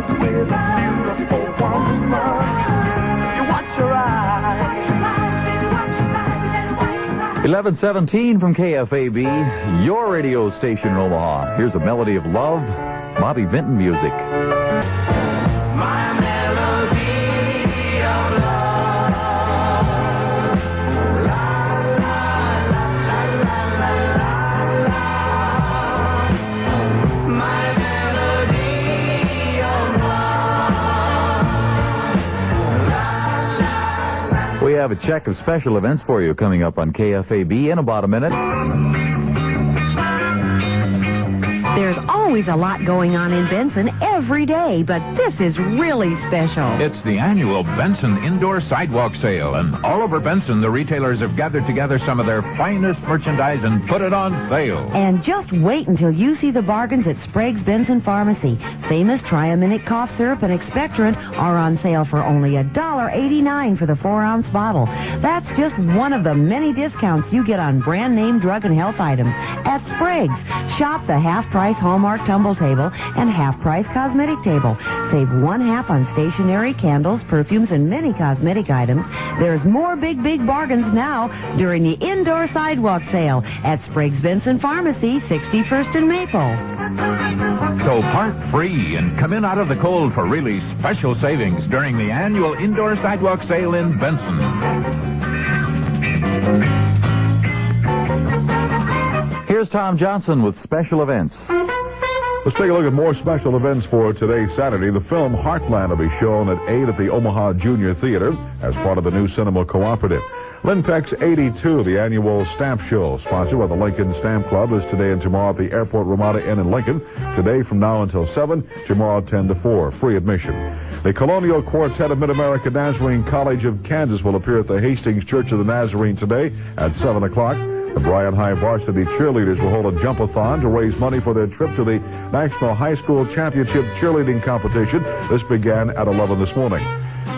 beautiful woman. You watch your eyes. 11:17 from KFAB, your radio station in Omaha. Here's a melody of love, Bobby Vinton music. My melody of love. La, la, la, la, la, la, la. My melody of love. We have a check of special events for you coming up on KFAB in about a minute. There's always a lot going on in Benson every day, but this is really special. It's the annual Benson Indoor Sidewalk Sale, and all over Benson, the retailers have gathered together some of their finest merchandise and put it on sale. And just wait until you see the bargains at Sprague's Benson Pharmacy. Famous Triaminic cough syrup and expectorant are on sale for only $1.89 for the 4-ounce bottle. That's just one of the many discounts you get on brand name drug and health items at Sprague's. Shop the half-price Hallmark tumble table and half-price cosmetic table. Save 1/2 on stationery, candles, perfumes, and many cosmetic items. There's more big bargains now during the Indoor Sidewalk Sale at Sprague's Benson Pharmacy, 61st and Maple. So park free and come in out of the cold for really special savings during the annual Indoor Sidewalk Sale in Benson. Here's Tom Johnson with special events. Let's take a look at more special events for today, Saturday. The film Heartland will be shown at 8 at the Omaha Junior Theater as part of the new Cinema Cooperative. Lynn Peck's 82, the annual stamp show, sponsored by the Lincoln Stamp Club, is today and tomorrow at the Airport Ramada Inn in Lincoln. Today from now until 7, tomorrow 10 to 4, free admission. The Colonial Quartet of Mid-America Nazarene College of Kansas will appear at the Hastings Church of the Nazarene today at 7 o'clock. The Bryan High Varsity Cheerleaders will hold a jump-a-thon to raise money for their trip to the National High School Championship Cheerleading Competition. This began at 11 this morning.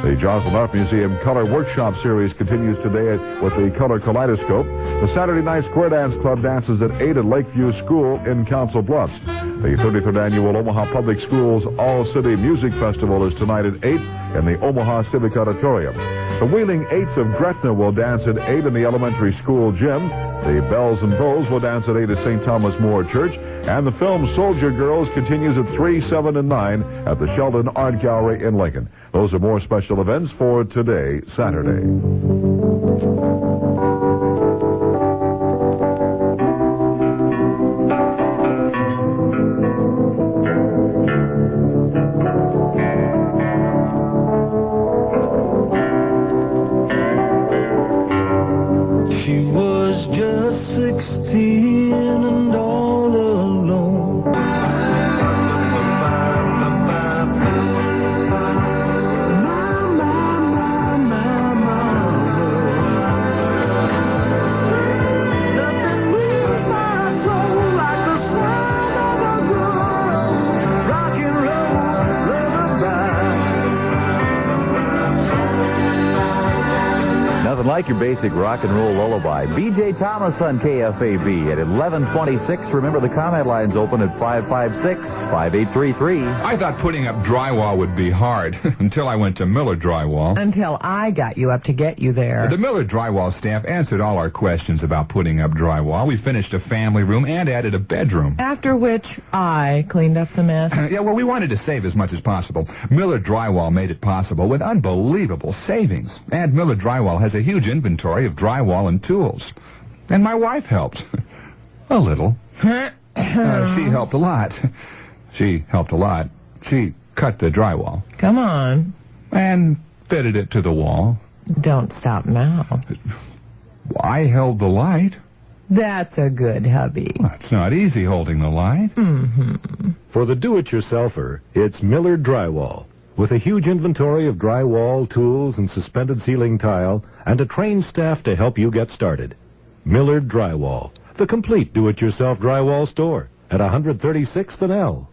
The Joslyn Art Museum Color Workshop Series continues today with the Color Kaleidoscope. The Saturday Night Square Dance Club dances at 8 at Lakeview School in Council Bluffs. The 33rd Annual Omaha Public Schools All-City Music Festival is tonight at 8 in the Omaha Civic Auditorium. The Wheeling Eights of Gretna will dance at 8 in the elementary school gym. The Bells and Bows will dance at 8 at St. Thomas More Church. And the film Soldier Girls continues at 3, 7, and 9 at the Sheldon Art Gallery in Lincoln. Those are more special events for today, Saturday. She was just 16 and all alone. Nothing moves my soul like the sound of a good rock and roll lullaby. Nothing like your basic rock and roll lullaby. B.J. Thomas on KFAB at 11:26. Remember, the comment line's open at 556-5833. I thought putting up drywall would be hard until I went to Miller Drywall. Until I got you up to get you there. The Miller Drywall staff answered all our questions about putting up drywall. We finished a family room and added a bedroom. After which I cleaned up the mess. Yeah, well, we wanted to save as much as possible. Miller Drywall made it possible with unbelievable savings. And Miller Drywall has a huge inventory of drywall and tools. And my wife helped. A little. She helped a lot. She helped a lot. She cut the drywall. Come on. And fitted it to the wall. Don't stop now. I held the light. That's a good hubby. Well, it's not easy holding the light. Mm-hmm. For the do-it-yourselfer, it's Miller Drywall. With a huge inventory of drywall, tools, and suspended ceiling tile, and a trained staff to help you get started. Miller Drywall, the complete do-it-yourself drywall store at 136th and L.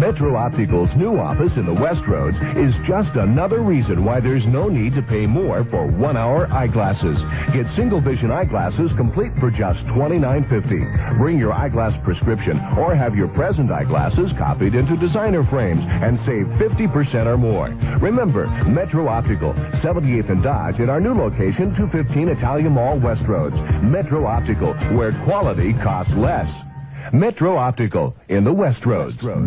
Metro Optical's new office in the West Roads is just another reason why there's no need to pay more for 1-hour eyeglasses. Get single vision eyeglasses complete for just $29.50. Bring your eyeglass prescription or have your present eyeglasses copied into designer frames and save 50% or more. Remember, Metro Optical, 78th and Dodge, in our new location, 215 Italia Mall, West Roads. Metro Optical, where quality costs less. Metro Optical in the West Roads. KFAB,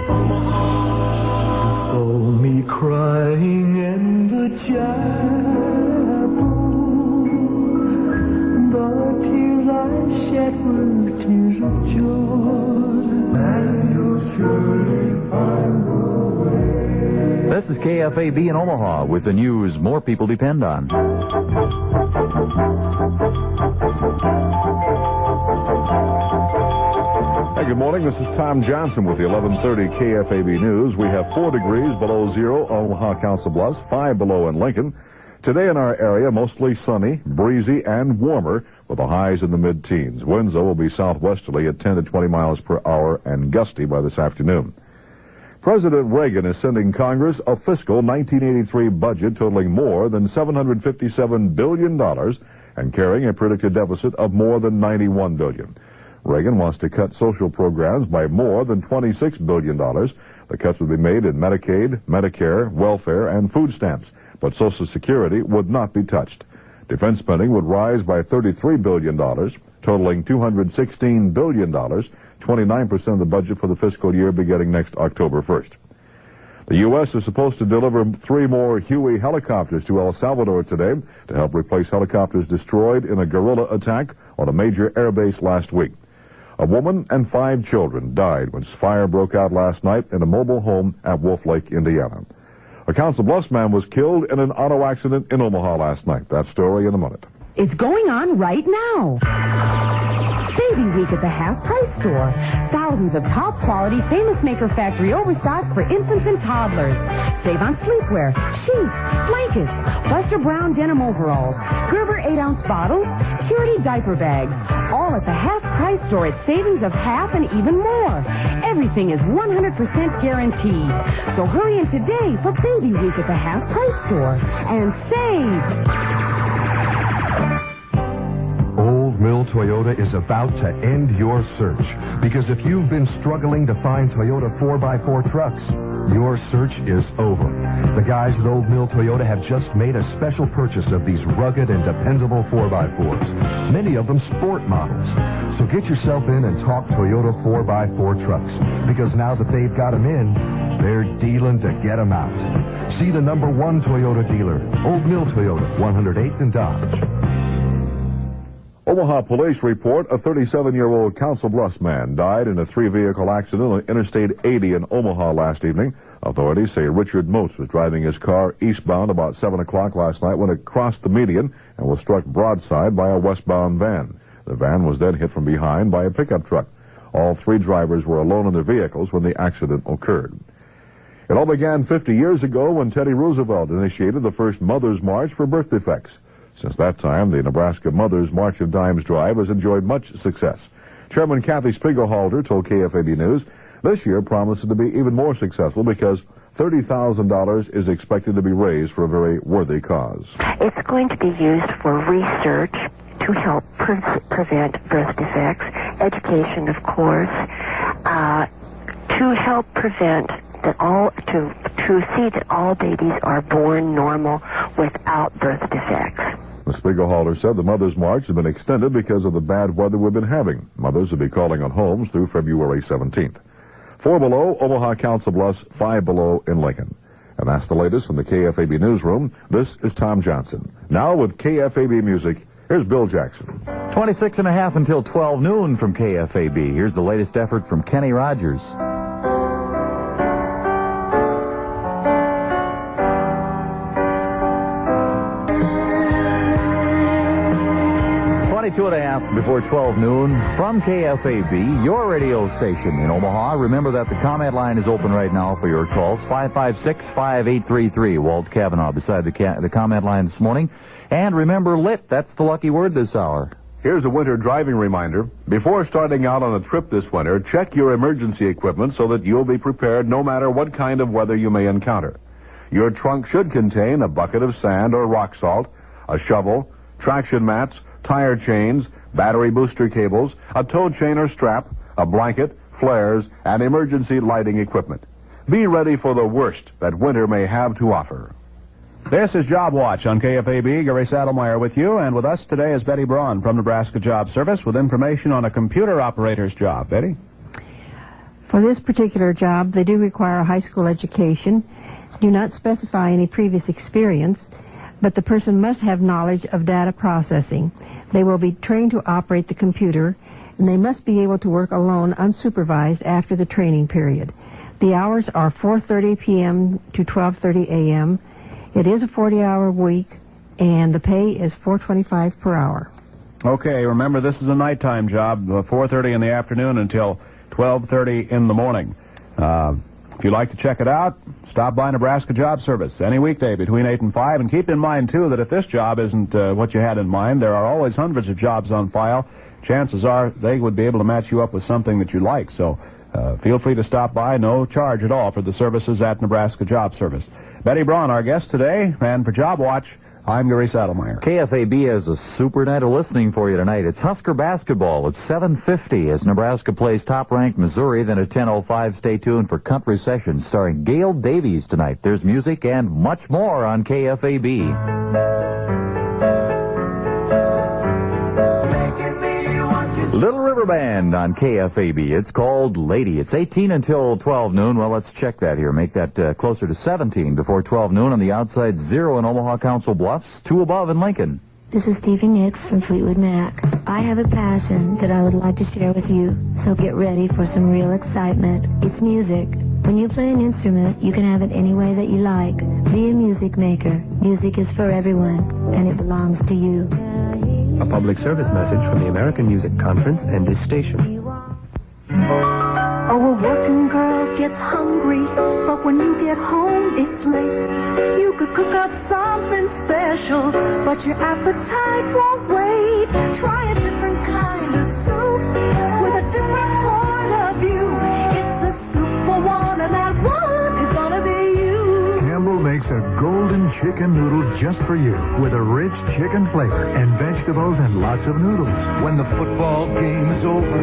Omaha. Saw me crying in the chapel. The tears I shed were tears of joy. And you'll surely find the way. This is KFAB in Omaha with the news more people depend on. Hey, good morning. This is Tom Johnson with the 1130 KFAB News. We have 4 degrees below zero, Omaha, Council Bluffs, 5 below in Lincoln. Today in our area, mostly sunny, breezy, and warmer, with the highs in the mid-teens. Winds, though, will be southwesterly at 10 to 20 miles per hour and gusty by this afternoon. President Reagan is sending Congress a fiscal 1983 budget totaling more than $757 billion and carrying a predicted deficit of more than $91 billion. Reagan wants to cut social programs by more than $26 billion. The cuts would be made in Medicaid, Medicare, welfare, and food stamps, but Social Security would not be touched. Defense spending would rise by $33 billion, totaling $216 billion, 29% of the budget for the fiscal year beginning next October 1st. The U.S. is supposed to deliver 3 more Huey helicopters to El Salvador today to help replace helicopters destroyed in a guerrilla attack on a major airbase last week. A woman and 5 children died when fire broke out last night in a mobile home at Wolf Lake, Indiana. A Council Bluffs man was killed in an auto accident in Omaha last night. That story in a minute. It's going on right now. Baby Week at the Half Price Store. Thousands of top-quality, Famous Maker Factory overstocks for infants and toddlers. Save on sleepwear, sheets, blankets, Buster Brown denim overalls, Gerber 8-ounce bottles, Purity diaper bags. All at the Half Price Store at savings of half and even more. Everything is 100% guaranteed. So hurry in today for Baby Week at the Half Price Store and save. Old Mill Toyota is about to end your search, because if you've been struggling to find Toyota 4x4 trucks, your search is over. The guys at Old Mill Toyota have just made a special purchase of these rugged and dependable 4x4s, many of them sport models. So get yourself in and talk Toyota 4x4 trucks, because now that they've got them in, they're dealing to get them out. See the #1 Toyota dealer, Old Mill Toyota, 108th and Dodge. Omaha police report a 37-year-old Council Bluffs man died in a 3-vehicle accident on Interstate 80 in Omaha last evening. Authorities say Richard Moats was driving his car eastbound about 7 o'clock last night when it crossed the median and was struck broadside by a westbound van. The van was then hit from behind by a pickup truck. All 3 drivers were alone in their vehicles when the accident occurred. It all began 50 years ago when Teddy Roosevelt initiated the first Mother's March for birth defects. Since that time, the Nebraska Mother's March of Dimes drive has enjoyed much success. Chairman Kathy Spiegelhalter told KFAB News this year promises to be even more successful because $30,000 is expected to be raised for a very worthy cause. It's going to be used for research to help prevent birth defects, education, of course, to help prevent that to see that all babies are born normal without birth defects. Ms. Spiegelhalter said the Mother's March has been extended because of the bad weather we've been having. Mothers will be calling on homes through February 17th. 4 below, Omaha, Council Bluffs, 5 below in Lincoln. And that's the latest from the KFAB newsroom. This is Tom Johnson. Now with KFAB music, here's Bill Jackson. 26 and a half until 12 noon from KFAB. Here's the latest effort from Kenny Rogers. 22 and a half before 12 noon from KFAB, your radio station in Omaha. Remember that the comment line is open right now for your calls, 556-5833. Walt Kavanaugh beside the comment line this morning. And remember, lit, that's the lucky word this hour. Here's a winter driving reminder. Before starting out on a trip this winter, check your emergency equipment so that you'll be prepared no matter what kind of weather you may encounter. Your trunk should contain a bucket of sand or rock salt, a shovel, traction mats, tire chains, battery booster cables, a tow chain or strap, a blanket, flares, and emergency lighting equipment. Be ready for the worst that winter may have to offer. This is Job Watch on KFAB. Gary Saddlemeyer with you, and with us today is Betty Braun from Nebraska Job Service with information on a computer operator's job. Betty? For this particular job, they do require a high school education, do not specify any previous experience, but the person must have knowledge of data processing. They will be trained to operate the computer, and they must be able to work alone, unsupervised, after the training period. The hours are 4:30 p.m. to 12:30 a.m. It is a 40-hour week, and the pay is $4.25 per hour. Okay, remember this is a nighttime job, 4:30 in the afternoon until 12:30 in the morning. If you'd like to check it out, stop by Nebraska Job Service any weekday between 8 and 5. And keep in mind, too, that if this job isn't what you had in mind, there are always hundreds of jobs on file. Chances are they would be able to match you up with something that you like. So feel free to stop by. No charge at all for the services at Nebraska Job Service. Betty Braun, our guest today, and for Job Watch, I'm Gary Saddlemeyer. KFAB has a super night of listening for you tonight. It's Husker basketball at 7:50 as Nebraska plays top-ranked Missouri. Then at 10:05, stay tuned for Country Sessions starring Gail Davies tonight. There's music and much more on KFAB. Little River Band on KFAB. It's called Lady. It's 18 until 12 noon. Well, let's check that here. Make that closer to 17 before 12 noon. On the outside, 0 in Omaha Council Bluffs, 2 above in Lincoln. This is Stevie Nicks from Fleetwood Mac. I have a passion that I would like to share with you, so get ready for some real excitement. It's music. When you play an instrument, you can have it any way that you like. Be a music maker. Music is for everyone, and it belongs to you. A public service message from the American Music Conference and this station. Oh, a working girl gets hungry, but when you get home, it's late. You could cook up something special, but your appetite won't wait. Try a different kind of soup with a different point of view. It's a soup for one, and that one is gonna be you. Campbell makes a golden chicken noodle just for you with a rich chicken flavor and vegetables and lots of noodles. When the football game is over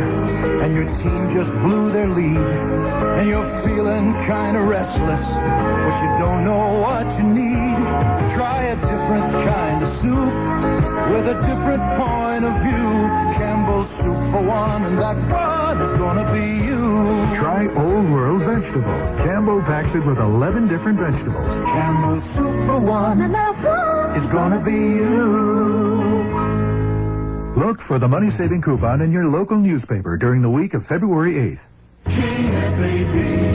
and your team just blew their lead and you're feeling kind of restless but you don't know what you need, try a different kind of soup with a different point of view. Campbell's soup for one, and that one is gonna be you. Try Old World Vegetable. Campbell packs it with 11 different vegetables. Campbell's soup for one, and that one is gonna be you. Look for the money-saving coupon in your local newspaper during the week of February 8th. KFAB.